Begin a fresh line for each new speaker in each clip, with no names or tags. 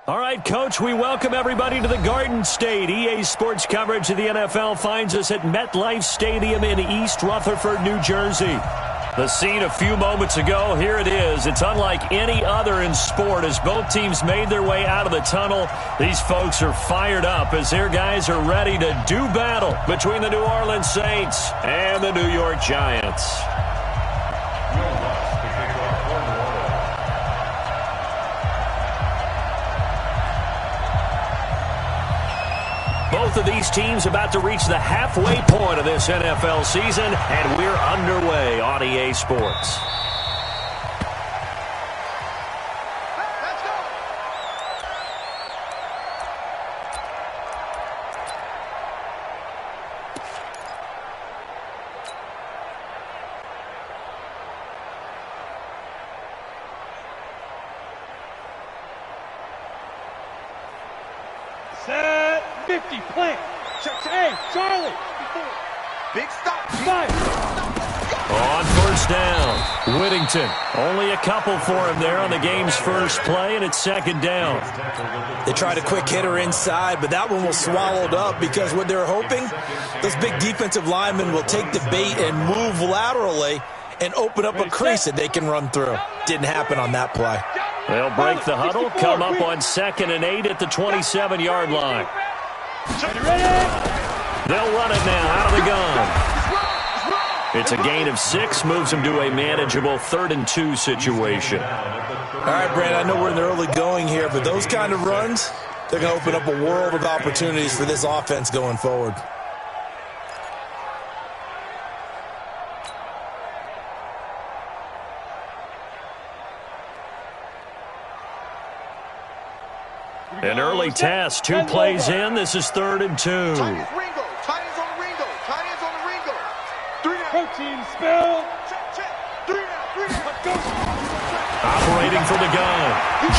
All right, Coach, we welcome everybody to the Garden State. EA Sports coverage of the NFL finds us at MetLife Stadium in East Rutherford, New Jersey. The scene a few moments ago, here it is. It's unlike any other in sport as both teams made their way out of the tunnel. These folks are fired up as their guys are ready to do battle between the New Orleans Saints and the New York Giants. Both of these teams about to reach the halfway point of this NFL season, and we're underway on EA Sports.
Set 50, plant. Hey, Charlie. Big stop. Fire.
On first down, Whittington. Only a couple for him there on the game's first play, and it's second down.
They tried a quick hitter inside, but that one was swallowed up because what they're hoping, those big defensive linemen will take the bait and move laterally and open up a crease that they can run through. Didn't happen on that play.
They'll break the huddle, come up on 2nd and 8 at the 27-yard line. They'll run it now out of the gun. It's a gain of 6, moves them to a manageable 3rd and 2 situation.
All right, Brandon, I know we're in the early going here, but those kind of runs, they're going to open up a world of opportunities for this offense going forward.
An early test, 2 plays in. This is 3rd and 2.
Protein spill.
Operating for the gun.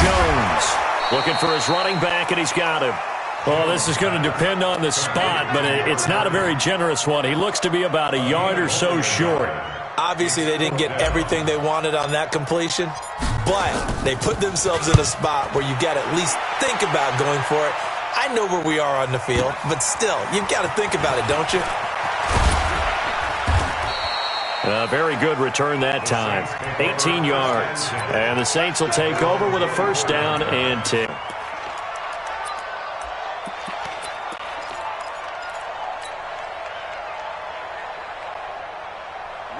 Jones looking for his running back, and he's got him. Well, this is going to depend on the spot, but it's not a very generous one. He looks to be about a yard or so short.
Obviously, they didn't get everything they wanted on that completion, but they put themselves in a spot where you've got to at least think about going for it. I know where we are on the field, but still, you've got to think about it, don't you?
A very good return that time. 18 yards. And the Saints will take over with a first down and 10.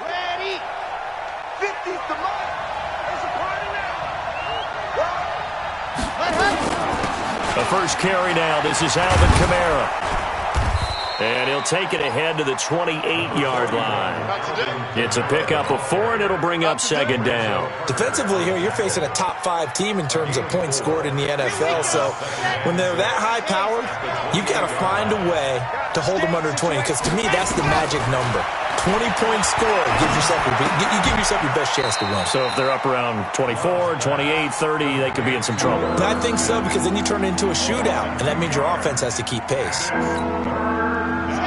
Ready. 50's the mark. There's a party now.
The first carry now. This is Alvin Kamara. And he'll take it ahead to the 28-yard line. It's a pickup of 4, and it'll bring up 2nd down.
Defensively here, you're facing a top-5 team in terms of points scored in the NFL. So when they're that high-powered, you've got to find a way to hold them under 20. Because to me, that's the magic number. 20 points scored gives yourself you give yourself your best chance to win.
So if they're up around 24, 28, 30, they could be in some trouble.
I think so, because then you turn it into a shootout, and that means your offense has to keep pace.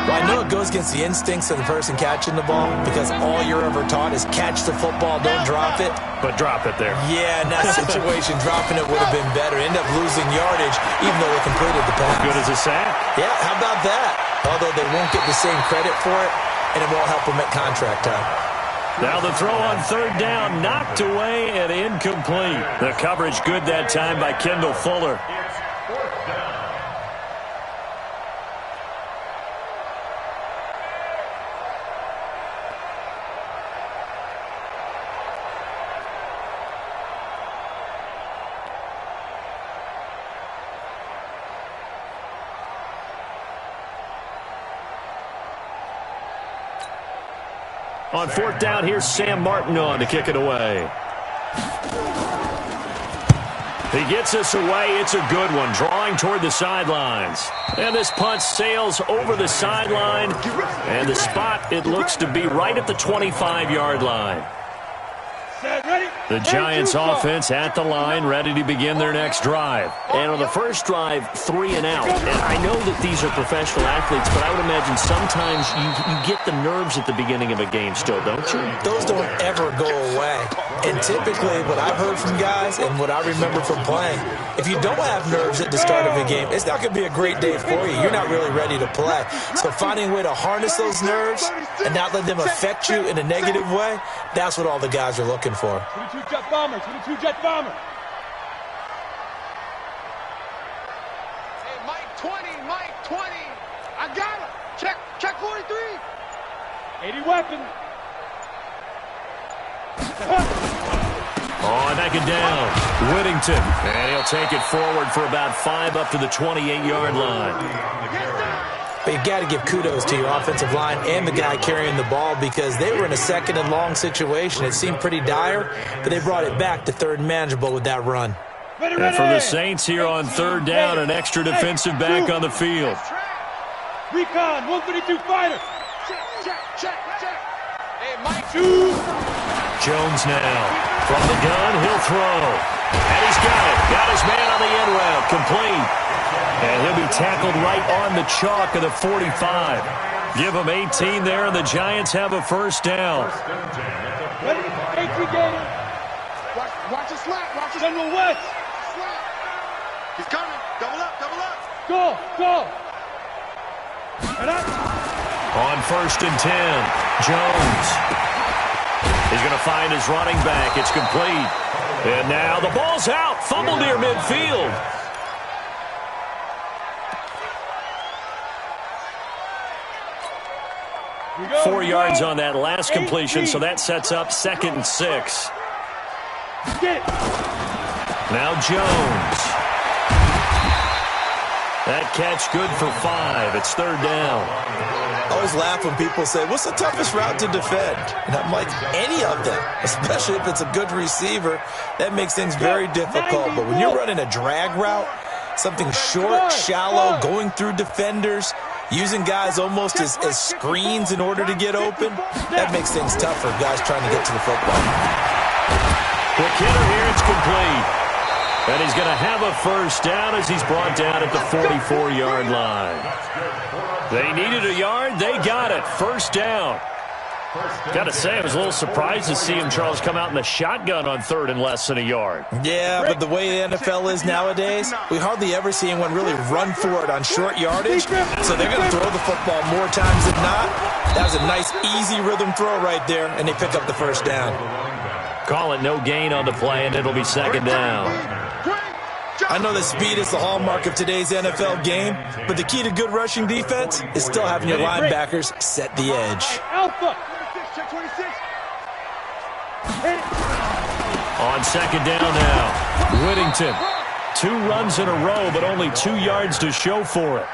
Well, I know it goes against the instincts of the person catching the ball, because all you're ever taught is catch the football, don't drop it.
But drop it there.
Yeah, in that situation, dropping it would have been better. End up losing yardage, even though they completed the pass.
Good as a sack.
Yeah, how about that? Although they won't get the same credit for it, and it won't help them at contract time.
Now the throw on 3rd down, knocked away and incomplete. The coverage good that time by Kendall Fuller. On 4th down, here's Sam Martin on to kick it away. He gets us away. It's a good one, drawing toward the sidelines. And this punt sails over the sideline. And the spot, it looks to be right at the 25-yard line. The Giants offense at the line, ready to begin their next drive. And on the first drive, 3 and out. And I know that these are professional athletes, but I would imagine sometimes you get the nerves at the beginning of a game still, don't you?
Those don't ever go away. And typically what I've heard from guys and what I remember from playing, if you don't have nerves at the start of a game, it's not going to be a great day for you. You're not really ready to play. So finding a way to harness those nerves and not let them affect you in a negative way, that's what all the guys are looking for.
22 jet bomber, 22 jet bomber. Hey, Mike 20. I got him. Check 43. 80 weapon.
On second down, Whittington. And he'll take it forward for about 5 up to the 28-yard line.
But you got to give kudos to your offensive line and the guy carrying the ball because they were in a second and long situation. It seemed pretty dire, but they brought it back to third and manageable with that run.
And for the Saints here on third down, an extra defensive back on the field.
Recon, 132 fighter. Check. Hey, Mike.
Jones now. From the gun, he'll throw. And he's got it. Got his man on the end route. Complete. And he'll be tackled right on the chalk of the 45. Give him 18 there, and the Giants have a first down.
Ready? 18 Gator. Watch the slap. Watch the General West. Slap. He's coming. Double up. Go. And up.
On first and 10, Jones. He's going to find his running back. It's complete. And now the ball's out. Fumbled near midfield. 4 yards on that last completion, so that sets up 2nd and 6. Now Jones. That catch good for 5. It's third down.
I always laugh when people say, what's the toughest route to defend? And I'm like, any of them, especially if it's a good receiver. That makes things very difficult. But when you're running a drag route, something short, shallow, going through defenders, using guys almost as screens in order to get open, that makes things tough for guys trying to get to the football.
The kidder here, it's complete. And he's going to have a first down as he's brought down at the 44-yard line. They needed a yard. They got it. First down. Got to say, I was a little surprised to see him, Charles, come out in the shotgun on third and less than a yard.
Yeah, but the way the NFL is nowadays, we hardly ever see anyone really run for it on short yardage. So they're going to throw the football more times than not. That was a nice, easy rhythm throw right there, and they pick up the first down.
Call it no gain on the play, and it'll be second down.
I know that speed is the hallmark of today's NFL game, but the key to good rushing defense is still having your linebackers set the edge.
Alpha. Check 26.
On second down now, Whittington. 2 runs in a row, but only 2 yards to show for it.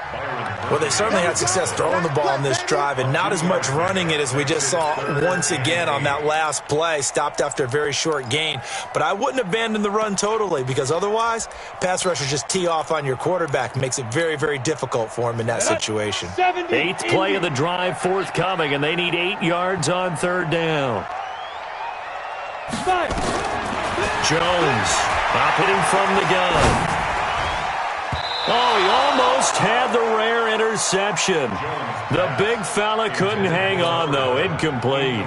Well, they certainly had success throwing the ball on this drive, and not as much running it as we just saw once again on that last play, stopped after a very short gain. But I wouldn't abandon the run totally, because otherwise, pass rushers just tee off on your quarterback. Makes it very, very difficult for him in that situation.
8th play of the drive forthcoming, and they need 8 yards on third down. Jones, popping from the gun. Oh, he almost had the rare interception. The big fella couldn't hang on, though. Incomplete.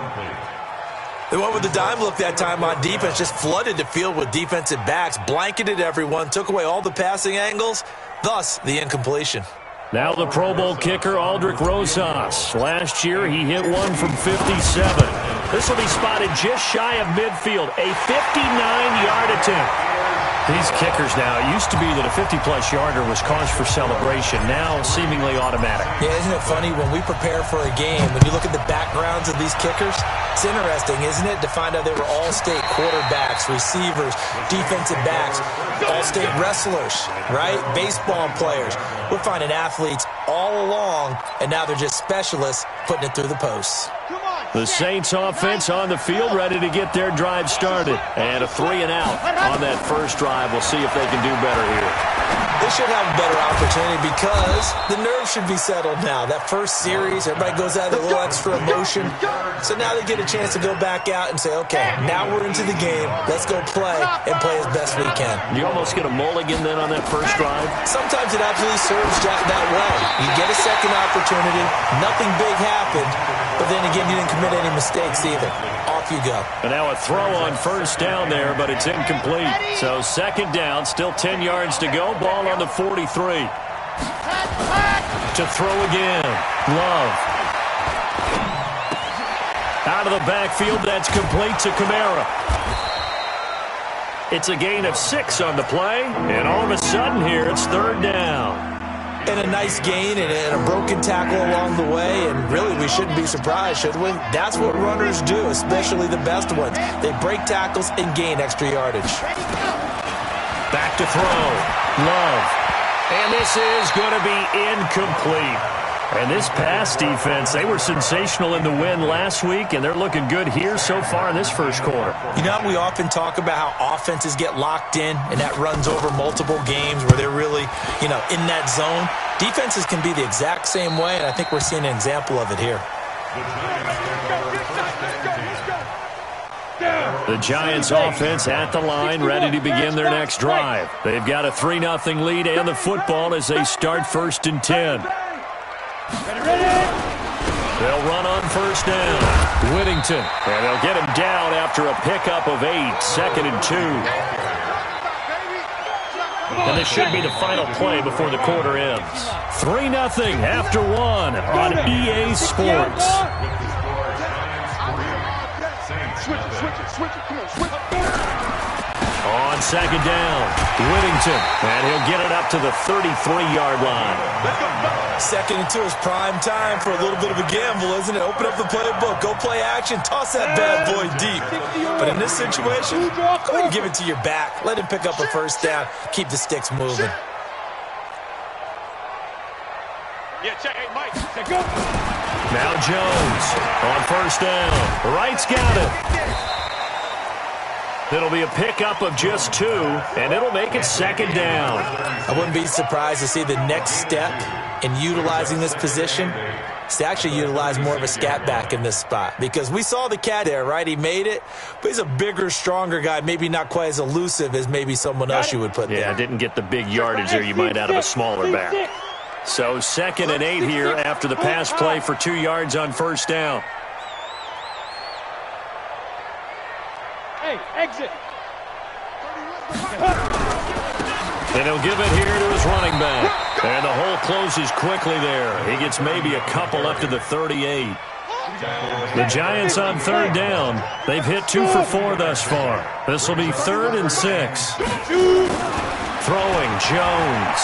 They went with the dime look that time on defense, just flooded the field with defensive backs, blanketed everyone, took away all the passing angles, thus the incompletion.
Now the Pro Bowl kicker, Aldrick Rosas. Last year, he hit one from 57. This will be spotted just shy of midfield, a 59-yard attempt. These kickers now, it used to be that a 50-plus yarder was cause for celebration. Now, seemingly automatic.
Yeah, isn't it funny? When we prepare for a game, when you look at the backgrounds of these kickers, it's interesting, isn't it, to find out they were all-state quarterbacks, receivers, defensive backs, all-state wrestlers, right? Baseball players. We're finding athletes all along, and now they're just specialists putting it through the posts.
The Saints offense on the field, ready to get their drive started. And a 3 and out on that first drive. We'll see if they can do better here.
They should have a better opportunity because the nerves should be settled now. That first series, everybody goes out with a little extra emotion. So now they get a chance to go back out and say, okay, now we're into the game. Let's go play and play as best we can.
You almost get a mulligan then on that first drive?
Sometimes it absolutely serves that way. You get a second opportunity. Nothing big happened. But then again, you didn't commit any mistakes either. Off you go.
And now a throw on first down there, but it's incomplete. So second down, still 10 yards to go. Ball on the 43. To throw again. Love. Out of the backfield, that's complete to Kamara. It's a gain of 6 on the play, and all of a sudden here, it's third down.
And a nice gain and a broken tackle along the way, and really we shouldn't be surprised, should we? That's what runners do, especially the best ones. They break tackles and gain extra yardage.
Back to throw. Love. And this is going to be incomplete. And this pass defense, they were sensational in the win last week, and they're looking good here so far in this first quarter.
You know, we often talk about how offenses get locked in, and that runs over multiple games where they're really, in that zone. Defenses can be the exact same way, and I think we're seeing an example of it here.
The Giants offense at the line, ready to begin their next drive. They've got a 3-0 lead and the football as they start 1st and 10. They'll run on first down. Whittington. And they'll get him down after a pickup of 8. 2nd and 2. And this should be the final play before the quarter ends. 3-0 after 1 on EA Sports. On second down, Whittington, and he'll get it up to the 33-yard line.
2nd and 2 is prime time for a little bit of a gamble, isn't it? Open up the playbook, go play action, toss that bad boy deep. But in this situation, go ahead and give it to your back. Let him pick up a first down, keep the sticks moving.
Now Jones on first down. Wright's got it. It'll be a pickup of just 2, and it'll make it 2nd down.
I wouldn't be surprised to see the next step in utilizing this position is to actually utilize more of a scat back in this spot. Because we saw the cat there, right? He made it, but he's a bigger, stronger guy, maybe not quite as elusive as maybe someone else you would put there.
Yeah, didn't get the big yardage there you might out of a smaller back. So 2nd and 8 here after the pass play for 2 yards on first down.
Hey, exit.
And he'll give it here to his running back. And the hole closes quickly there. He gets maybe a couple up to the 38. The Giants on third down. They've hit 2 for 4 thus far. This will be 3rd and 6. Throwing Jones.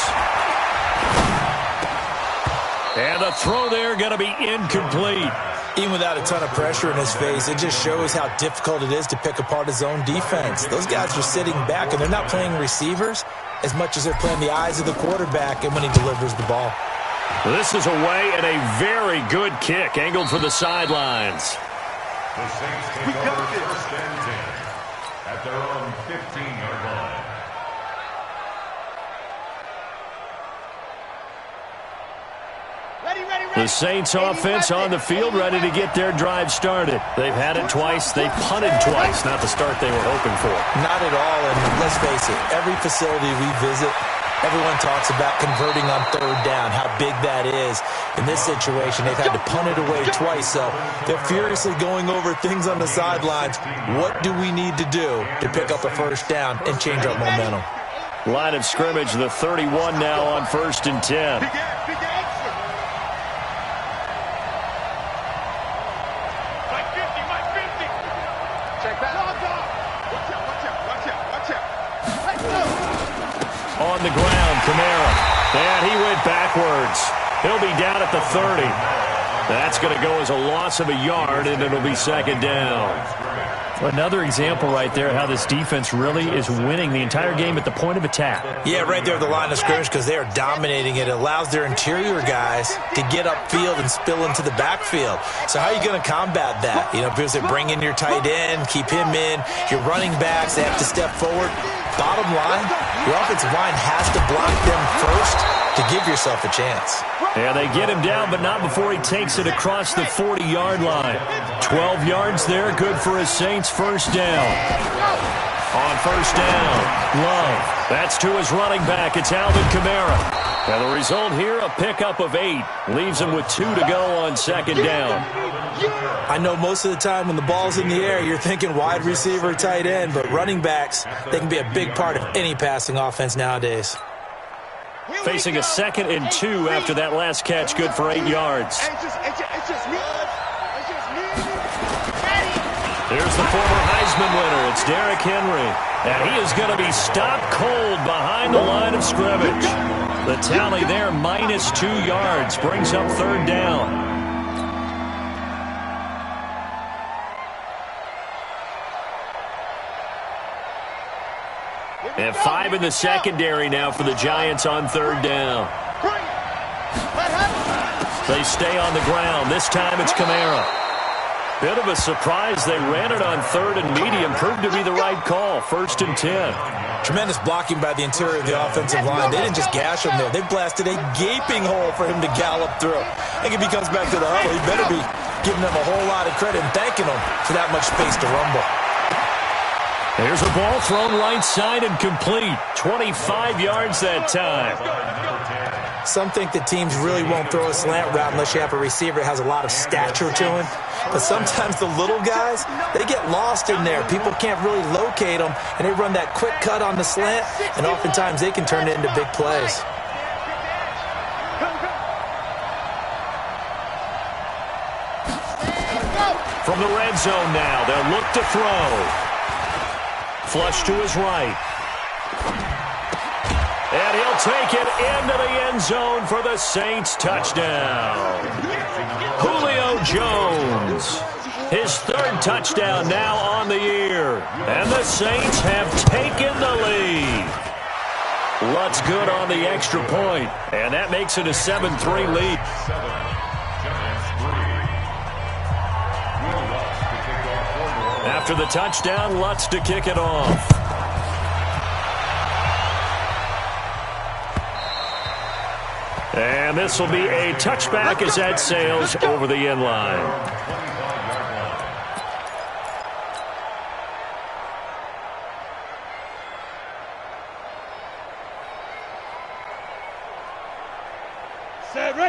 And the throw there going to be incomplete.
Even without a ton of pressure in his face, it just shows how difficult it is to pick apart his own defense. Those guys are sitting back, and they're not playing receivers as much as they're playing the eyes of the quarterback and when he delivers the ball.
This is away and a very good kick, angled for the sidelines.
The Saints take over first and 10 at their own 15-yard line.
The Saints offense on the field, ready to get their drive started. They've had it twice. They've punted twice. Not the start they were hoping for.
Not at all, and let's face it, every facility we visit, everyone talks about converting on third down, how big that is. In this situation, they've had to punt it away twice, so they're furiously going over things on the sidelines. What do we need to do to pick up a first down and change our momentum?
Line of scrimmage, the 31 now on 1st and 10. On the ground, Kamara. And he went backwards. He'll be down at the 30. That's going to go as a loss of a yard, and it'll be 2nd down. Another example right there how this defense really is winning the entire game at the point of attack.
Yeah, right there at the line of scrimmage because they are dominating it. It allows their interior guys to get upfield and spill into the backfield. So how are you going to combat that? Because they bring in your tight end, keep him in. Your running backs, they have to step forward. bottom line, the offensive line has to block them first to give yourself a chance.
Yeah, they get him down, but not before he takes it across the 40-yard line. 12 yards there, good for a Saints first down. On first down, Love. That's to his running back. It's Alvin Kamara. And the result here, a pickup of 8. Leaves him with 2 to go on second down.
I know most of the time when the ball's in the air, you're thinking wide receiver, tight end, but running backs, they can be a big part of any passing offense nowadays.
Facing a 2nd and 2 after that last catch, good for 8 yards. Here's the former Heisman winner. It's Derrick Henry. And he is going to be stopped cold behind the line of scrimmage. The tally there, minus 2 yards, brings up third down. And 5 in the secondary now for the Giants on third down. They stay on the ground. This time it's Kamara. Bit of a surprise. They ran it on 3rd and medium. Proved to be the right call. 1st and 10.
Tremendous blocking by the interior of the offensive line. They didn't just gash him there. They blasted a gaping hole for him to gallop through. I think if he comes back to the huddle, he better be giving them a whole lot of credit and thanking them for that much space to rumble.
There's a ball thrown right side and complete. 25 yards that time.
Some think that teams really won't throw a slant route unless you have a receiver that has a lot of stature to him. But sometimes the little guys, they get lost in there. People can't really locate them, and they run that quick cut on the slant, and oftentimes they can turn it into big plays.
From the red zone now, they'll look to throw. Flush to his right. And he'll take it into the end zone for the Saints touchdown. Julio Jones. His 3rd touchdown now on the year. And the Saints have taken the lead. Lutz good on the extra point. And that makes it a 7-3 lead. After the touchdown, Lutz to kick it off. And this will be a touchback as that sails over the end line.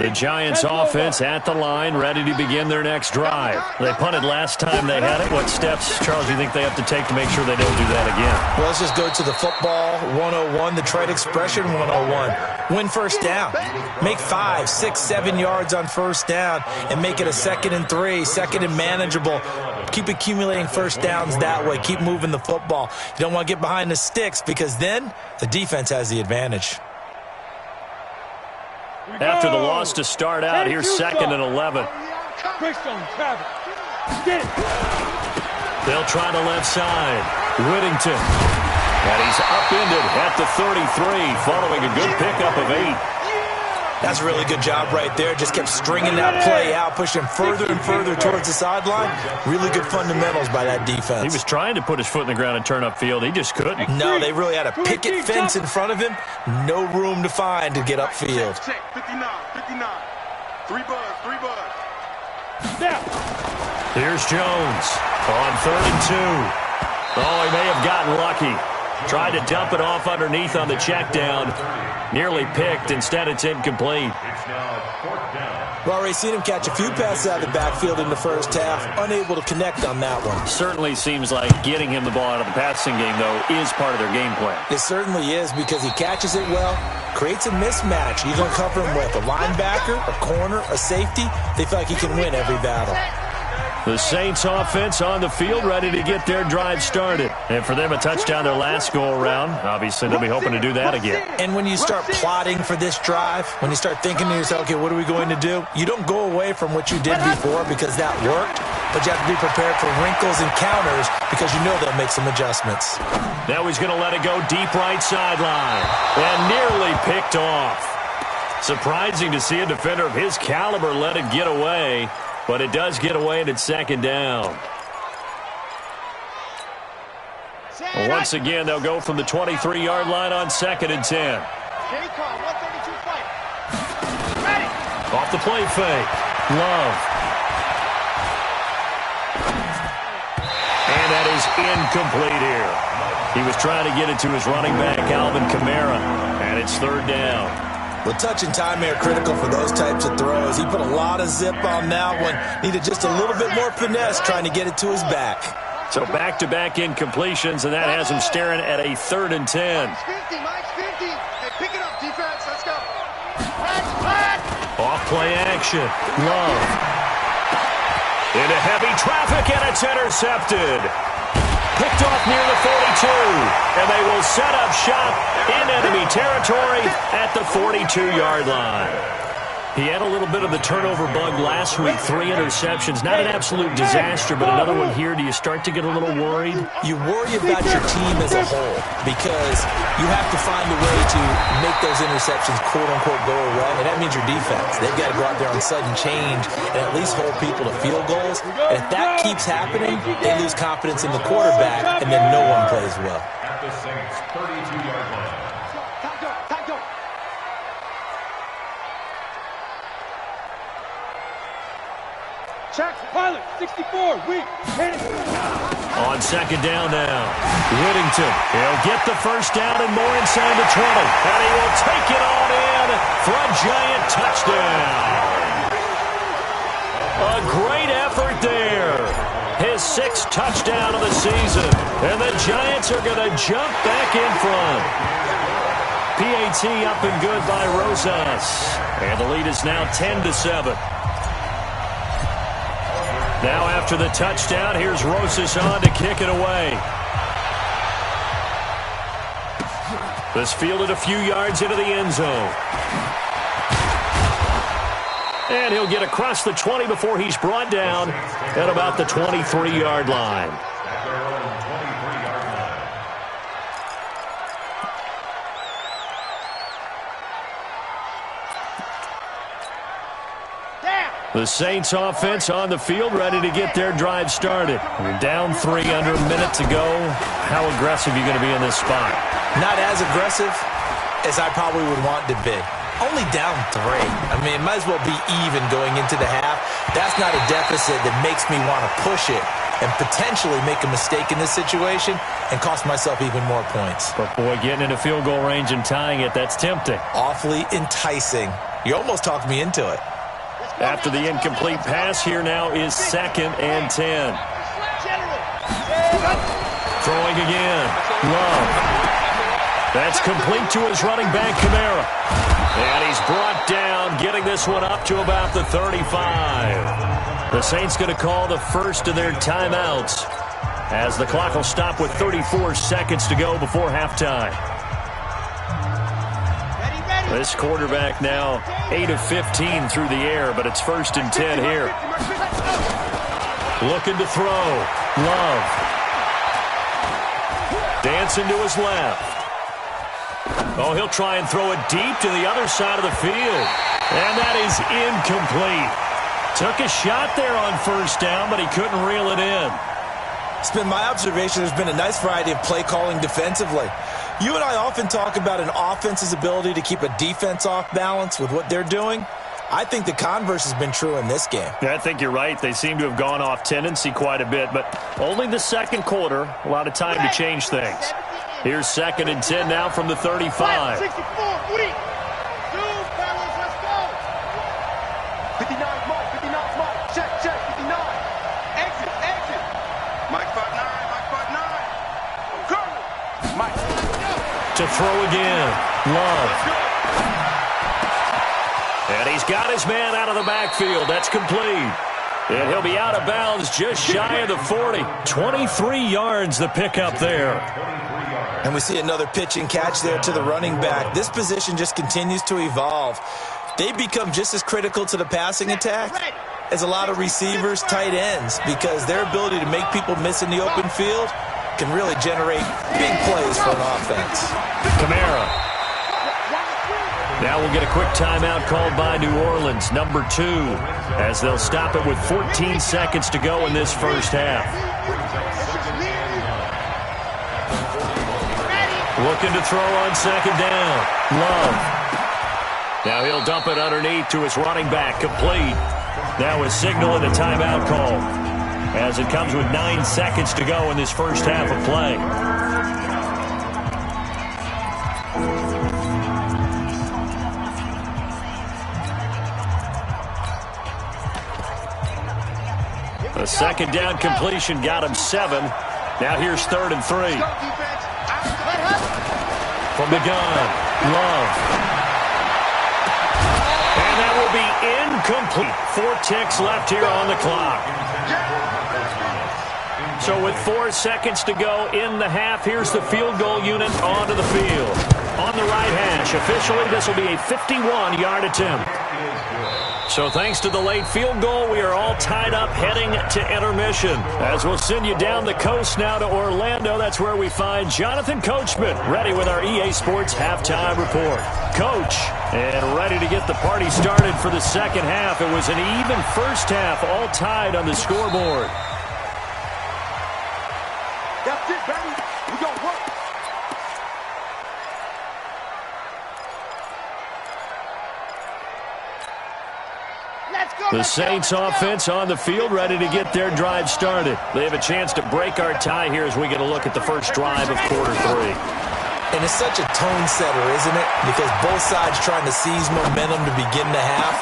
The Giants offense at the line, ready to begin their next drive. They punted last time they had it. What steps, Charles, do you think they have to take to make sure they don't do that again?
Well, let's just go to the football 101, the trade expression 101. Win first down. Make 5, 6, 7 yards on first down and make it a 2nd and 3, 2nd and manageable. Keep accumulating first downs that way. Keep moving the football. You don't want to get behind the sticks because then the defense has the advantage.
After the loss to start out, here's 2nd and 11. They'll try the left side. Whittington. And he's upended at the 33, following a good pickup of 8.
That's a really good job right there. Just kept stringing that play out, pushing further and further towards the sideline. Really good fundamentals by that defense.
He was trying to put his foot in the ground and turn upfield. He just couldn't.
No, they really had a picket fence in front of him. No room to find to get upfield.
59. 3 buzz.
Here's Jones on 3rd and 2. Oh, he may have gotten lucky. Tried to dump it off underneath on the check down. Nearly picked. Instead, it's incomplete.
We've already seen him catch a few passes out of the backfield in the first half. Unable to connect on that one.
Certainly seems like getting him the ball out of the passing game, though, is part of their game plan.
It certainly is because he catches it well, creates a mismatch. You're going to cover him with a linebacker, a corner, a safety. They feel like he can win every battle.
The Saints offense on the field, ready to get their drive started. And for them, a touchdown their last go-around. Obviously, they'll be hoping to do that again.
And when you start plotting for this drive, when you start thinking to yourself, okay, what are we going to do? You don't go away from what you did before because that worked, but you have to be prepared for wrinkles and counters because you know they'll make some adjustments.
Now he's going to let it go deep right sideline and nearly picked off. Surprising to see a defender of his caliber let it get away. But it does get away and it's 2nd down. Well, once again, they'll go from the 23-yard line on 2nd and 10. Off the play fake. Love. And that is incomplete here. He was trying to get it to his running back, Alvin Kamara, and it's 3rd down.
Well, touch and time are critical for those types of throws. He put a lot of zip on that one. Needed just a little bit more finesse trying to get it to his back.
So back-to-back incompletions, and that has him staring at a 3rd and 10.
Mike's 50. Hey, pick it up, defense. Let's go.
Off-play action. Love. Into heavy traffic, and it's intercepted. Picked off near the 42, and they will set up shop in enemy territory at the 42-yard line. He had a little bit of the turnover bug last week, 3 interceptions. Not an absolute disaster, but another one here. Do you start to get a little worried?
You worry about your team as a whole because you have to find a way to make those interceptions quote-unquote go away, and that means your defense. They've got to go out there on sudden change and at least hold people to field goals. And if that keeps happening, they lose confidence in the quarterback, and then no one plays well.
At the Saints' 32-yard line.
Check, pilot, 64, weak.
On 2nd down now. Whittington, he'll get the 1st down and more inside the 20. And he will take it on in for a giant touchdown. A great effort there. His 6th touchdown of the season. And the Giants are going to jump back in front. PAT up and good by Rosas. And the lead is now 10-7. Now after the touchdown, here's Rosas on to kick it away. This fielded a few yards into the end zone. And he'll get across the 20 before he's brought down at about the 23-yard line. The Saints offense on the field, ready to get their drive started. We're down 3 under a minute to go. How aggressive are you going to be in this spot?
Not as aggressive as I probably would want to be. Only down 3. I mean, it might as well be even going into the half. That's not a deficit that makes me want to push it and potentially make a mistake in this situation and cost myself even more points.
But, boy, getting into field goal range and tying it, that's tempting.
Awfully enticing. You almost talked me into it.
After the incomplete pass, here now is 2nd and 10. Throwing again. Love. That's complete to his running back, Kamara. And he's brought down, getting this one up to about the 35. The Saints going to call the first of their timeouts as the clock will stop with 34 seconds to go before halftime. This quarterback now 8 of 15 through the air, but it's 1st and 10 here. Looking to throw. Love. Dancing to his left. Oh, he'll try and throw it deep to the other side of the field. And that is incomplete. Took a shot there on 1st down, but he couldn't reel it in.
It's been my observation there's been a nice variety of play calling defensively. You and I often talk about an offense's ability to keep a defense off balance with what they're doing. I think the converse has been true in this game.
Yeah, I think you're right. They seem to have gone off tendency quite a bit, but only the 2nd quarter, a lot of time to change things. Here's 2nd and 10 now from the 35.
64, Woody. 2 fellas, let's go. 59, Mike, 59, Mike. Check, 59. Exit. Mike 5'9", Mike 5'9. Curly. Mike.
To throw again. Love. And he's got his man out of the backfield. That's complete. And he'll be out of bounds just shy of the 40. 23 yards the pickup there.
And we see another pitch and catch there to the running back. This position just continues to evolve. They become just as critical to the passing attack as a lot of receivers, tight ends, because their ability to make people miss in the open field can really generate big plays for an offense.
Kamara. Now we'll get a quick timeout called by New Orleans, number 2, as they'll stop it with 14 seconds to go in this first half. Looking to throw on second down. Love. Now he'll dump it underneath to his running back. Complete. That was signaling a timeout call, as it comes with 9 seconds to go in this first half of play. The second down completion got him 7. Now here's 3rd and 3. From the gun, Love. And that will be incomplete. 4 ticks left here on the clock. So with 4 seconds to go in the half, here's the field goal unit onto the field. On the right hash, officially this will be a 51-yard attempt. So thanks to the late field goal, we are all tied up heading to intermission. As we'll send you down the coast now to Orlando, that's where we find Jonathan Coachman, ready with our EA Sports halftime report. Coach, and ready to get the party started for the second half. It was an even first half, all tied on the scoreboard.
That's it, baby. We gonna work.
The Saints offense on the field, ready to get their drive started. They have a chance to break our tie here as we get a look at the first drive of quarter 3.
And it's such a tone setter, isn't it? Because both sides trying to seize momentum to begin the half.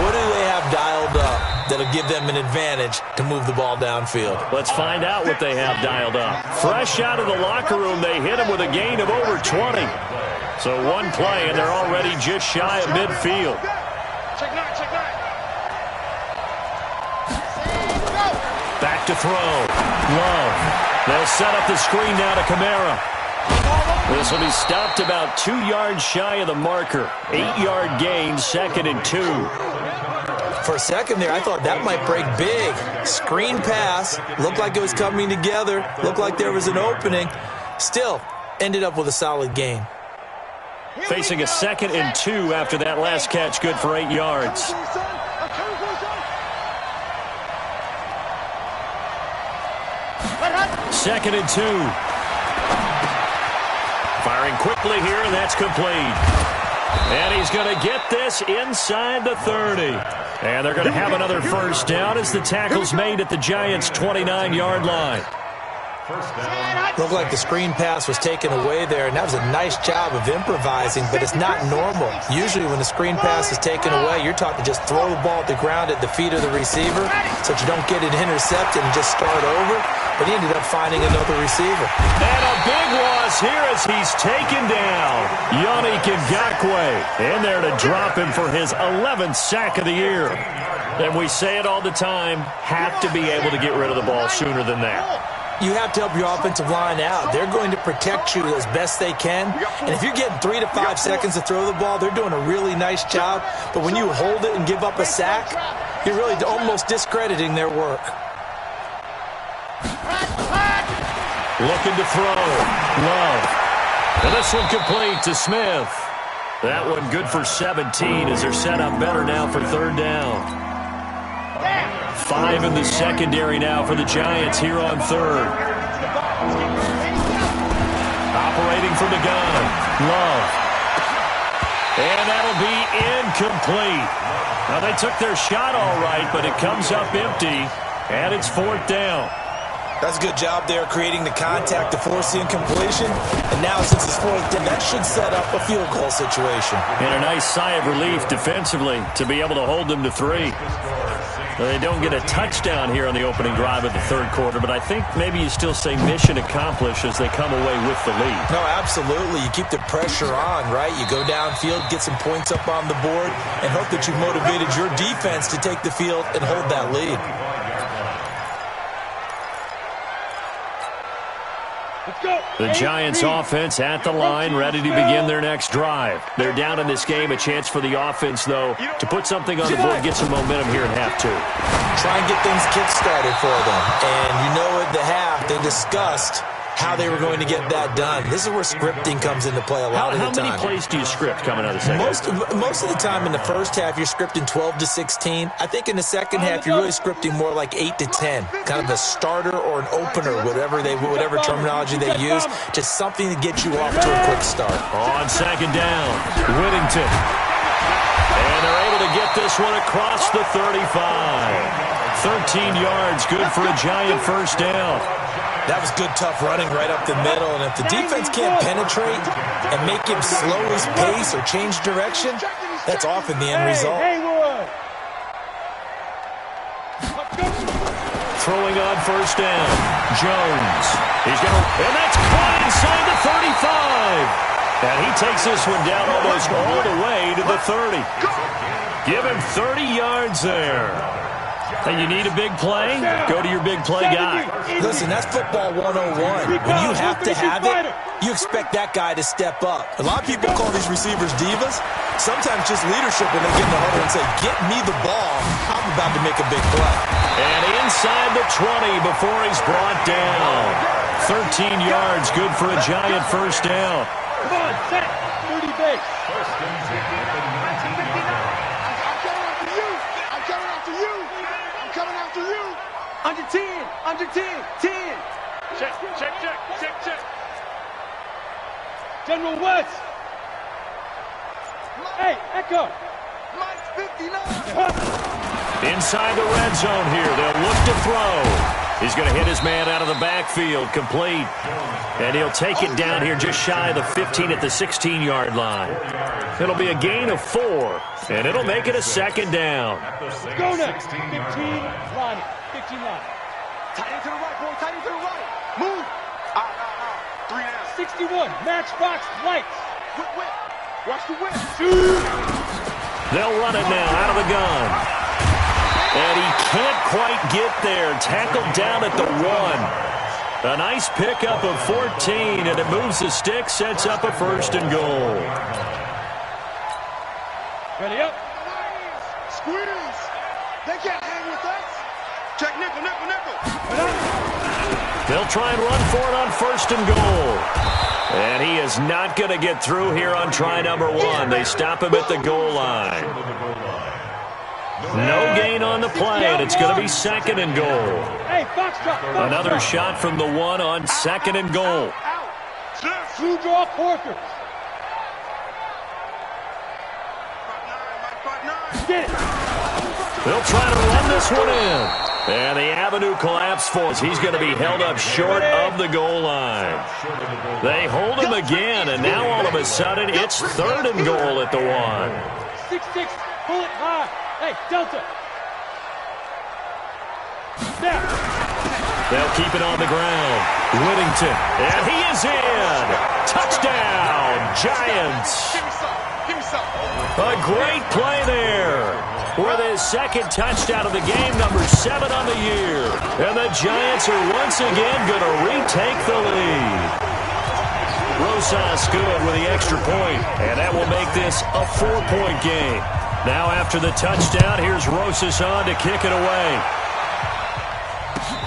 What do they have dialed up that'll give them an advantage to move the ball downfield?
Let's find out what they have dialed up. Fresh out of the locker room, they hit him with a gain of over 20. So one play, and they're already just shy of midfield.
Check 9, check 9.
Back to throw. Love. They'll set up the screen now to Kamara. This will be stopped about 2 yards shy of the marker. 8-yard gain, 2nd and 2.
For a second there, I thought that might break big. Screen pass. Looked like it was coming together. Looked like there was an opening. Still, ended up with a solid gain.
Facing a 2nd and 2 after that last catch, good for 8 yards. Second and 2. Firing quickly here, and that's complete. And he's going to get this inside the 30. And they're going to have another first down as the tackle's made at the Giants' 29-yard line.
Looked like the screen pass was taken away there, and that was a nice job of improvising, but it's not normal. Usually when the screen pass is taken away, you're taught to just throw the ball at the ground at the feet of the receiver so that you don't get it intercepted and just start over. But he ended up finding another receiver.
And a big loss here as he's taken down. Yannick Ngakoue in there to drop him for his 11th sack of the year. And we say it all the time, have to be able to get rid of the ball sooner than that.
You have to help your offensive line out. They're going to protect you as best they can. And if you're getting 3 to 5 seconds to throw the ball, they're doing a really nice job. But when you hold it and give up a sack, you're really almost discrediting their work.
Looking to throw. Love. And this one complete to Smith. That one good for 17 as they're set up better now for 3rd down. 5 in the secondary now for the Giants here on 3rd. Operating from the gun. Love. And that'll be incomplete. Now, they took their shot all right, but it comes up empty, and it's 4th down.
That's a good job there, creating the contact to force the incompletion. And now, since it's 4th down, that should set up a field goal situation.
And a nice sigh of relief defensively to be able to hold them to 3. They don't get a touchdown here on the opening drive of the 3rd quarter, but I think maybe you still say mission accomplished as they come away with the lead.
No, absolutely. You keep the pressure on, right? You go downfield, get some points up on the board, and hope that you've motivated your defense to take the field and hold that lead.
The Giants offense at the line, ready to begin their next drive. They're down in this game. A chance for the offense, though, to put something on the board, get some momentum here in half 2.
Try and get things kick-started for them. And you know at the half, they discussed how they were going to get that done. This is where scripting comes into play a lot of the time.
How many plays do you script coming out of the second?
Most of the time in the first half, you're scripting 12 to 16. I think in the second half, you're really scripting more like 8 to 10, kind of a starter or an opener, whatever terminology they use, just something to get you off to a quick start.
On second down, Whittington. And they're able to get this one across the 35. 13 yards, good for a giant first down.
That was good, tough running right up the middle. And if the defense can't penetrate and make him slow his pace or change direction, that's often the end result.
Throwing on first down, Jones. And that's caught inside the 35. And he takes this one down almost all the way to the 30. Give him 30 yards there. Hey, you need a big play? Go to your big play guy.
Listen, that's football 101. When you have to have it, you expect that guy to step up. A lot of people call these receivers divas. Sometimes just leadership when they get in the huddle and say, get me the ball. I'm about to make a big play.
And inside the 20 before he's brought down. 13 yards, good for a giant first down.
Come on, set. 30 base.
First and 10 at the 19-yard line.
I'm coming after you. I'm coming after you. Under 10. Under 10. 10. Check. General West. Hey, Echo. Mike's 59.
Inside the red zone here. They'll look to throw. He's going to hit his man out of the backfield, complete. And he'll take it down here just shy of the 15 at the 16-yard line. It'll be a gain of 4, and it'll make it a second down.
Go next. 15 line. 15 line. Tight end to the right, boy. Tight end to the right. Move. 3 down. 61. Matchbox lights. Whip. Watch the whip.
They'll run it now out of the gun. And he can't quite get there. Tackled down at the 1. A nice pickup of 14, and it moves the stick, sets up a first and goal.
Ready up. Squeeze. They can't hang with us. Check nickel.
They'll try and run for it on first and goal. And he is not going to get through here on try number 1. They stop him at the goal line. No gain on the play, and it's going to be second and goal. Another shot from the 1 on second and goal.
Two draw Corkers.
They'll try to run this one in. And the avenue collapse for us. He's going to be held up short of the goal line. They hold him again, and now all of a sudden it's third and goal at the 1.
6-6, pull it high. Hey, Delta. Snap.
They'll keep it on the ground. Whittington, and he is in. Touchdown, Giants.
Give me some.
A great play there. With his second touchdown of the game, number 7 on the year. And the Giants are once again going to retake the lead. Rosas good with the extra point, and that will make this a 4-point game. Now after the touchdown, here's Rosas on to kick it away.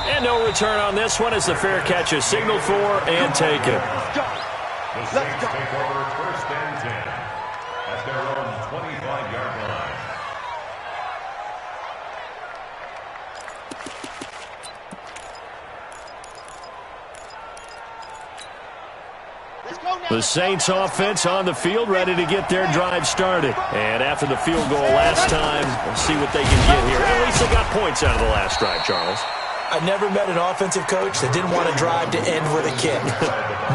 And no return on this one as the fair catch is signaled for and taken.
The Saints take over first and 10 at their own 25-yard line.
The Saints offense on the field, ready to get their drive started. And after the field goal last time, we'll see what they can get here. At least they got points out of the last drive, Charles.
I never met an offensive coach that didn't want to drive to end with a kick.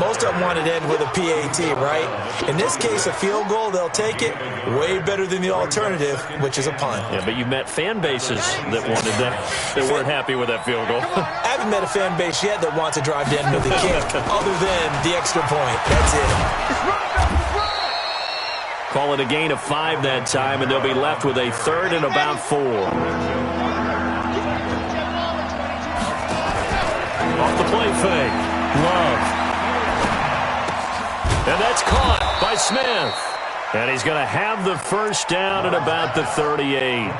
Most of them wanted to end with a PAT, right? In this case, a field goal, they'll take it. Way better than the alternative, which is a punt.
Yeah, but you met fan bases that wanted that, that weren't happy with that field goal.
I haven't met a fan base yet that wants to drive to end with a kick, other than the extra point. That's it.
Call it a gain of 5 that time, and they'll be left with a third and about 4. Off the play fake. Love. And that's caught by Smith. And he's going to have the first down at about the 38.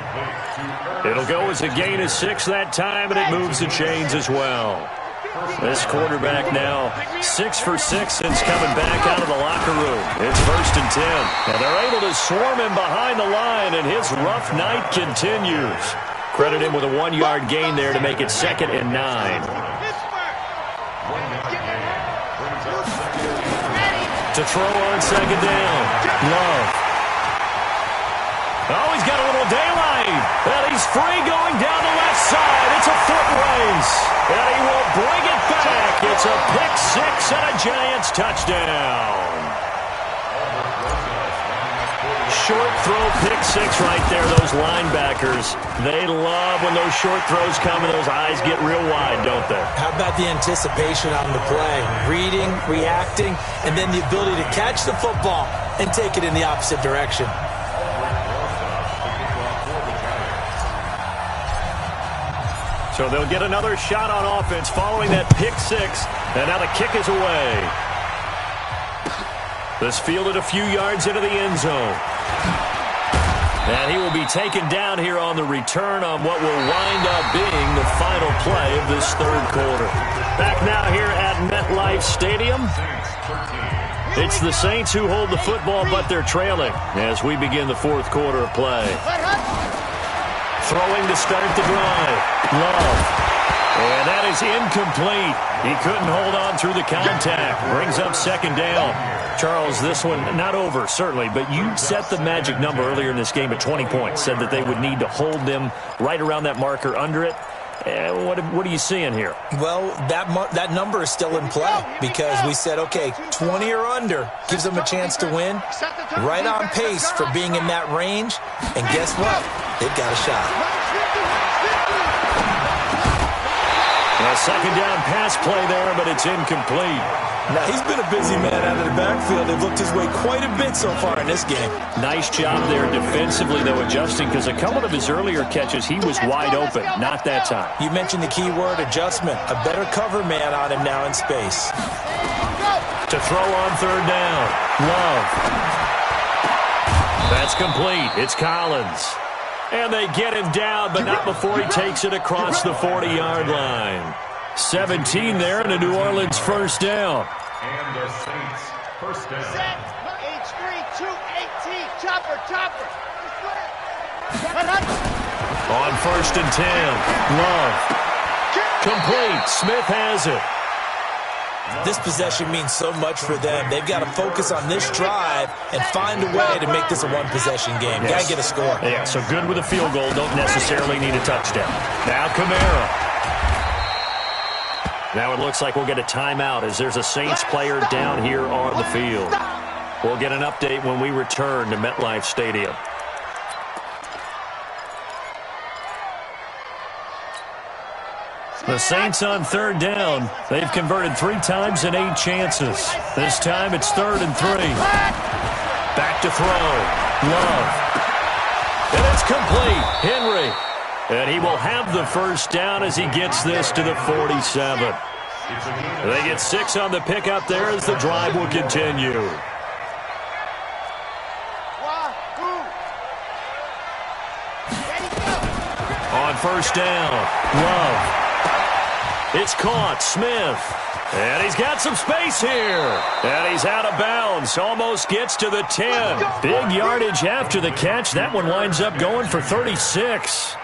It'll go as a gain of 6 that time, and it moves the chains as well. This quarterback now 6 for 6 since coming back out of the locker room. It's 1st and 10. And they're able to swarm him behind the line, and his rough night continues. Credit him with a 1-yard gain there to make it 2nd and 9. To throw on 2nd down. Love. Oh, he's got a little daylight. And he's free going down the left side. It's a foot race. And he will bring it back. It's a pick 6 and a Giants touchdown. Short throw, pick 6 right there. Those linebackers, they love when those short throws come and those eyes get real wide, don't they?
How about the anticipation on the play? Reading, reacting, and then the ability to catch the football and take it in the opposite direction.
So they'll get another shot on offense following that pick 6. And now the kick is away. This fielded a few yards into the end zone. And he will be taken down here on the return on what will wind up being the final play of this 3rd quarter. Back now here at MetLife Stadium. It's the Saints who hold the football, but they're trailing as we begin the 4th quarter of play. Throwing to start the drive. Love. And that is incomplete. He couldn't hold on through the contact. Brings up 2nd down. Charles, this one not over, certainly, but you set the magic number earlier in this game at 20 points. Said that they would need to hold them right around that marker under it. What are you seeing here?
Well, that number is still in play because we said, okay, 20 or under gives them a chance to win. Right on pace for being in that range. And guess what? They've got a shot.
A 2nd down pass play there, but it's incomplete.
Now, he's been a busy man out of the backfield. They've looked his way quite a bit so far in this game.
Nice job there defensively, though, adjusting, because a couple of his earlier catches, he was wide open. Not that time.
You mentioned the key word, adjustment. A better cover man on him now in space.
To throw on 3rd down. Love. That's complete. It's Collins. And they get him down, but not before he takes it across the 40-yard line. 17 there, and a New Orleans 1st down.
And the Saints 1st down.
Set. H3, 218. Chopper.
On 1st and 10. Love. Complete. Smith has it.
This possession means so much for them. They've got to focus on this drive and find a way to make this a one-possession game.
Yes.
Got to get a score.
Yeah, so good with a field goal. Don't necessarily need a touchdown. Now Kamara. Now it looks like we'll get a timeout as there's a Saints player down here on the field. We'll get an update when we return to MetLife Stadium. The Saints on 3rd down. They've converted 3 times in 8 chances. This time it's 3rd and 3. Back to throw. Love. And it's complete. Henry. And he will have the 1st down as he gets this to the 47. They get 6 on the pickup there as the drive will continue. On 1st down. Love. It's caught. Smith. And he's got some space here. And he's out of bounds. Almost gets to the 10. Big yardage after the catch. That one winds up going for 36.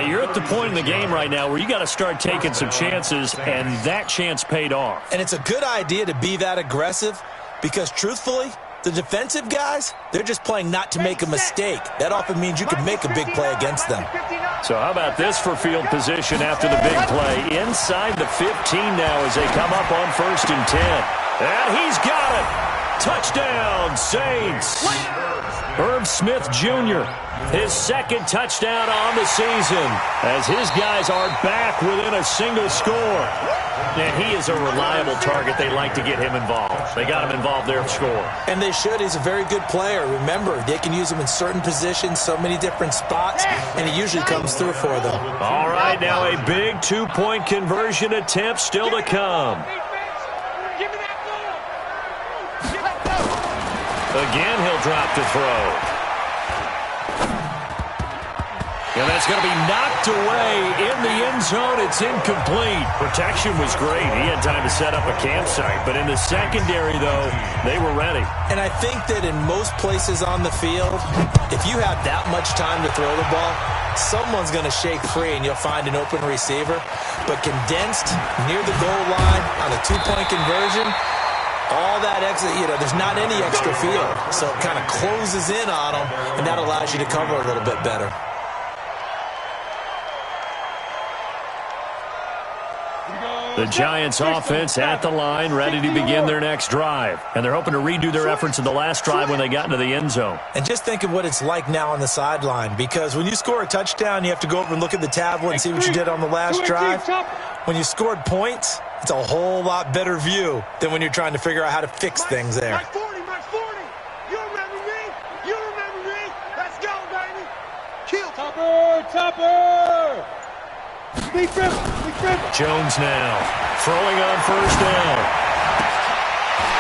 You're at the point in the game right now where you got to start taking some chances, and that chance paid off.
And it's a good idea to be that aggressive because, truthfully, the defensive guys, they're just playing not to make a mistake. That often means you can make a big play against them.
So how about this for field position after the big play? Inside the 15 now as they come up on 1st and 10. And he's got it. Touchdown, Saints. Herb Smith Jr., his 2nd touchdown on the season as his guys are back within a single score. And he is a reliable target. They like to get him involved. They got him involved there to score.
And they should. He's a very good player. Remember, they can use him in certain positions, so many different spots, and he usually comes through for them.
All right, now a big 2-point conversion attempt still to come. Again, he'll drop to throw. And that's going to be knocked away in the end zone. It's incomplete. Protection was great. He had time to set up a campsite. But in the secondary, though, they were ready.
And I think that in most places on the field, if you have that much time to throw the ball, someone's going to shake free and you'll find an open receiver. But condensed near the goal line on a two-point conversion, all that extra, there's not any extra field. So it kind of closes in on them, and that allows you to cover a little bit better.
The Giants offense at the line, ready to begin their next drive. And they're hoping to redo their efforts in the last drive when they got into the end zone.
And just think of what it's like now on the sideline, because when you score a touchdown, you have to go over and look at the tablet and see what you did on the last drive. When you scored points, it's a whole lot better view than when you're trying to figure out how to fix things there.
Mike 40, Mike 40. You remember me? You remember me? Let's go, baby. Kill. Topper. Big grip.
Jones now throwing on first down.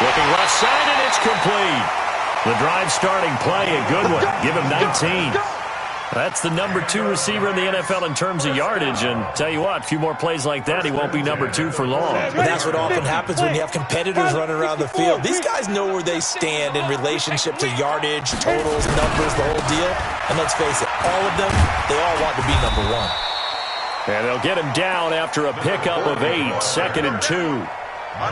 Looking left side, and it's complete. The drive starting play, a good one. Give him 19. That's the number 2 receiver in the NFL in terms of yardage. And tell you what, a few more plays like that, he won't be number 2 for long.
But that's what often happens when you have competitors running around the field. These guys know where they stand in relationship to yardage, totals, numbers, the whole deal. And let's face it, all of them, they all want to be number 1.
And they'll get him down after a pickup of 8, 2nd and 2.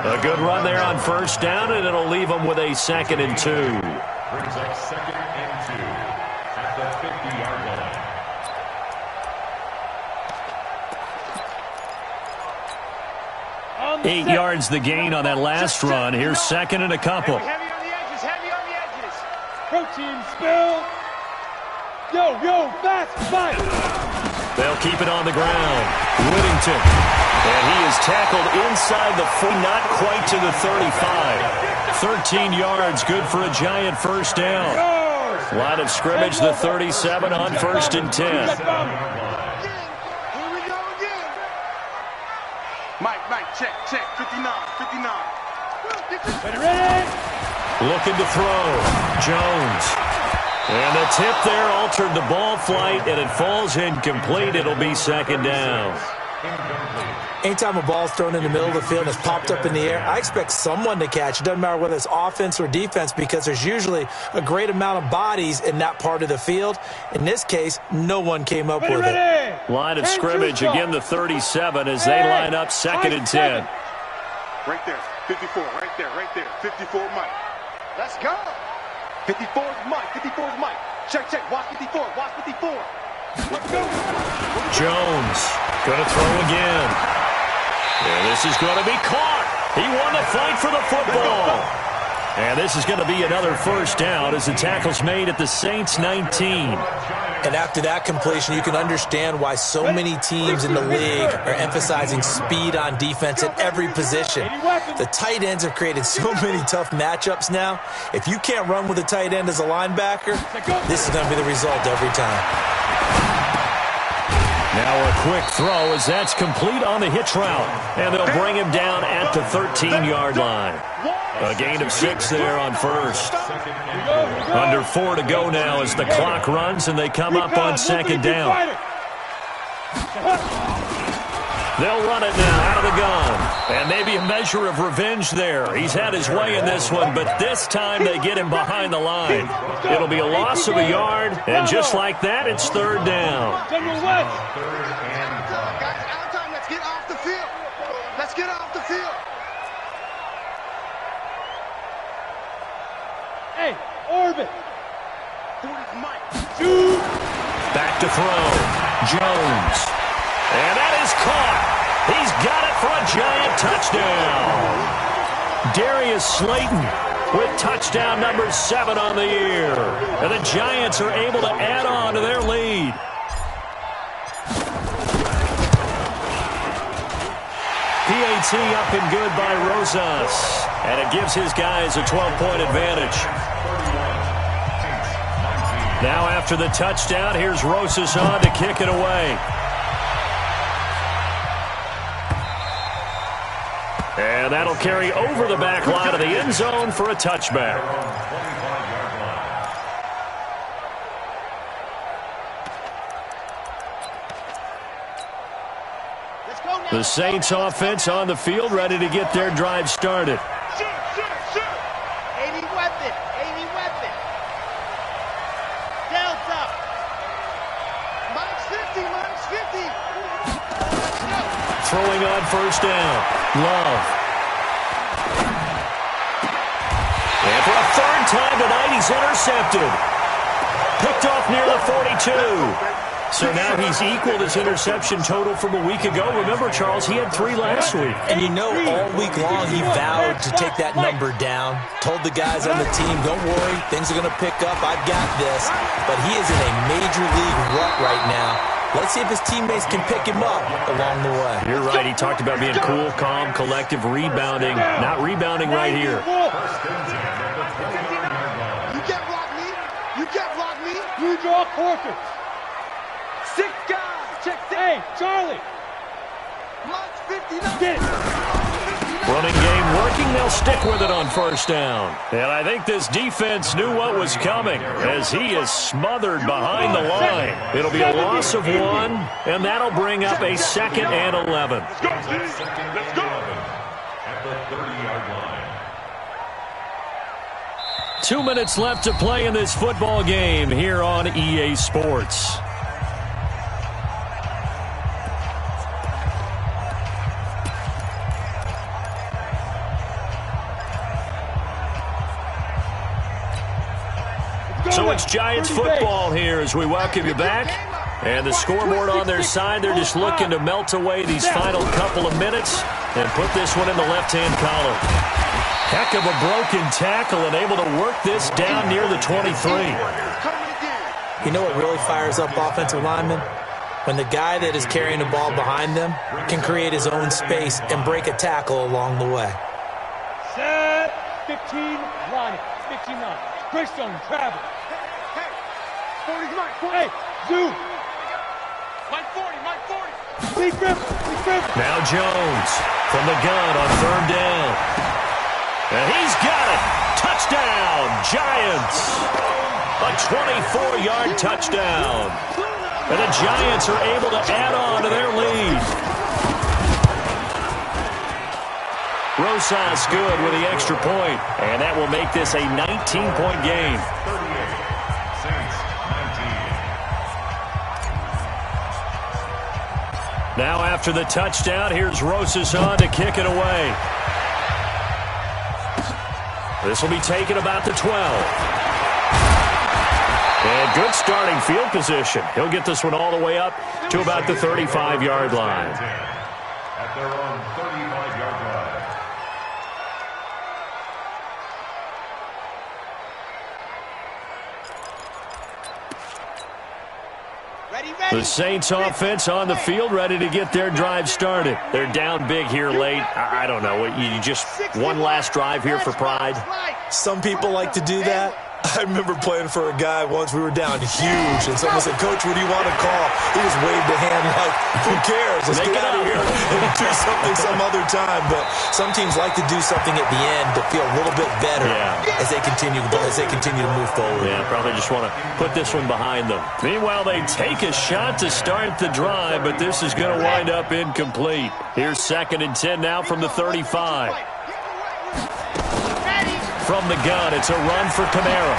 A good run there on first down, and it'll leave them with a 2nd and 2.
Brings up 2nd and 2 at the 50-yard line.
8 yards the gain on that last run. Here's 2nd and a couple.
Heavy on the edges, heavy on the edges. Protein spill. Yo, fast fight.
They'll keep it on the ground. Whittington. And he is tackled inside the 40, not quite to the 35. 13 yards, good for a Giant first down. Line of scrimmage, the 37 on 1st and 10.
Here we go again. Mike, check. 59. Ready?
Looking to throw. Jones. And the tip there altered the ball flight, and it falls incomplete. It'll be 2nd down.
Anytime a ball's thrown in the middle of the field and it's popped up in the air, I expect someone to catch. It doesn't matter whether it's offense or defense, because there's usually a great amount of bodies in that part of the field. In this case, no one came up with it.
Line of scrimmage, again the 37 as they line up 2nd and 10.
Right there, 54, right there. 54 Mike. Let's go. 54's Mike. Check. Watch 54. Let's go.
Jones going to throw again. And this is going to be caught. He won the fight for the football. And this is going to be another first down as the tackle's made at the Saints 19.
And after that completion, you can understand why so many teams in the league are emphasizing speed on defense at every position. The tight ends have created so many tough matchups now. If you can't run with a tight end as a linebacker, this is going to be the result every time.
Now a quick throw as that's complete on the hitch route. And they'll bring him down at the 13-yard line. A gain of 6 there on first. Under 4 to go now as the clock runs and they come up on 2nd down. They'll run it now out of the gun. And maybe a measure of revenge there. He's had his way in this one, but this time they get him behind the line. It'll be a loss of a yard, and just like that, it's 3rd down.
Let's get off the field. Let's get off the field. Hey, orbit. 40's Mike.
Back to throw. Jones. And that is caught. He's got it for a Giant touchdown. Darius Slayton with touchdown number 7 on the year. And the Giants are able to add on to their lead. PAT up and good by Rosas. And it gives his guys a 12-point advantage. Now after the touchdown, here's Rosas on to kick it away. And that'll carry over the back line of the end zone for a touchback. The Saints offense on the field, ready to get their drive started.
Shoot. 80 weapon. Delta. Minus 50.
Throwing on first down. Love. And for a third time tonight, he's intercepted. Picked off near the 42. So now he's equaled his interception total from a week ago. Remember, Charles, he had 3 last week.
And you know, all week long he vowed to take that number down. Told the guys on the team, don't worry, things are going to pick up. I've got this. But he is in a major league rut right now. Let's see if his teammates can pick him up along the way.
You're right. He talked about being cool, calm, collective, rebounding. Not rebounding right here.
You can't block me. You draw quarters. 6 guys. Check. Hey, Charlie. Minus 59. Get it.
Running game working. They'll stick with it on first down. And I think this defense knew what was coming as he is smothered behind the line. It'll be a loss of 1, and that'll bring up a 2nd and 11.
Let's go. At the 30-yard line.
2 minutes left to play in this football game here on EA Sports. So it's Giants football here as we welcome you back. And the scoreboard on their side, they're just looking to melt away these final couple of minutes and put this one in the left-hand column. Heck of a broken tackle and able to work this down near the 23.
You know what really fires up offensive linemen? When the guy that is carrying the ball behind them can create his own space and break a tackle along the way.
Set. 15, line it. 15 line. Greystone, travel. Hey, 40's mine. Hey, zoom. Mike 40. Big rip.
Now Jones from the gun on 3rd down. And he's got it. Touchdown, Giants. A 24-yard touchdown. And the Giants are able to add on to their lead. Rosas good with the extra point, and that will make this a 19-point game.
38, Saints 19.
Now after the touchdown, here's Rosas on to kick it away. This will be taken about the 12. And good starting field position. He'll get this one all the way up to about the 35-yard line.
At their own 35-yard line.
The Saints offense on the field, ready to get their drive started. They're down big here late. I don't know. You just one last drive here for pride.
Some people like to do that. I remember playing for a guy once. We were down huge, and someone said, "Coach, what do you want to call?" He just waved a hand like, "Who cares? Let's get out of here and do something some other time." But some teams like to do something at the end to feel a little bit better as they continue to move forward.
Yeah, probably just want to put this one behind them. Meanwhile, they take a shot to start the drive, but this is going to wind up incomplete. Here's 2nd and 10 now from the 35. From the gun, it's a run for Kamara.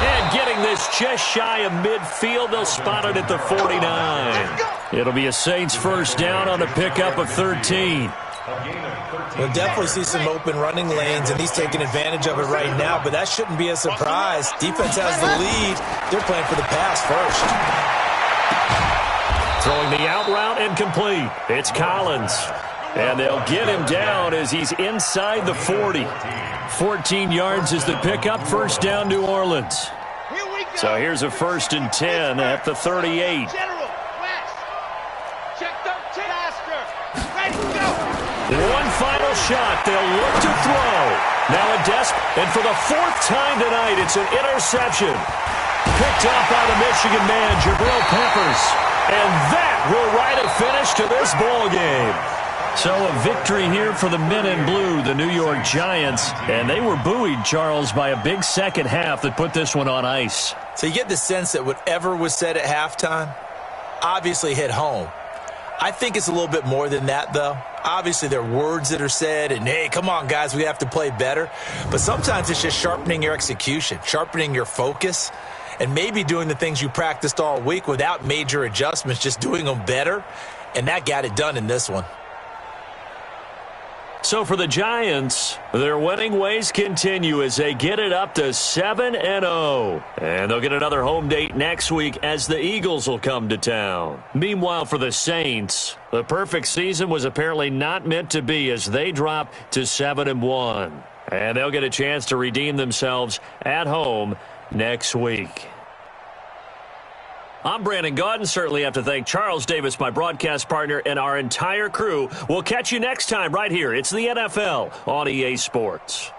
And getting this just shy of midfield, they'll spot it at the 49. It'll be a Saints first down on a pickup of 13.
We'll definitely see some open running lanes, and he's taking advantage of it right now, but that shouldn't be a surprise. Defense has the lead. They're playing for the pass first.
Throwing the out route incomplete. It's Collins. And they'll get him down as he's inside the 40. 14 yards is the pickup. First down, New Orleans. So here's a 1st and 10 at the 38. One final shot. They'll look to throw. Now a and for the 4th time tonight, it's an interception. Picked up by the Michigan man, Jabril Peppers. And that will write a finish to this ball game. So a victory here for the men in blue, the New York Giants. And they were buoyed, Charles, by a big second half that put this one on ice.
So you get the sense that whatever was said at halftime obviously hit home. I think it's a little bit more than that, though. Obviously, there are words that are said, and, hey, come on, guys, we have to play better. But sometimes it's just sharpening your execution, sharpening your focus, and maybe doing the things you practiced all week without major adjustments, just doing them better. And that got it done in this one.
So for the Giants, their winning ways continue as they get it up to 7-0. And they'll get another home date next week as the Eagles will come to town. Meanwhile, for the Saints, the perfect season was apparently not meant to be as they drop to 7-1. And they'll get a chance to redeem themselves at home next week. I'm Brandon Gaudin. Certainly have to thank Charles Davis, my broadcast partner, and our entire crew. We'll catch you next time right here. It's the NFL on EA Sports.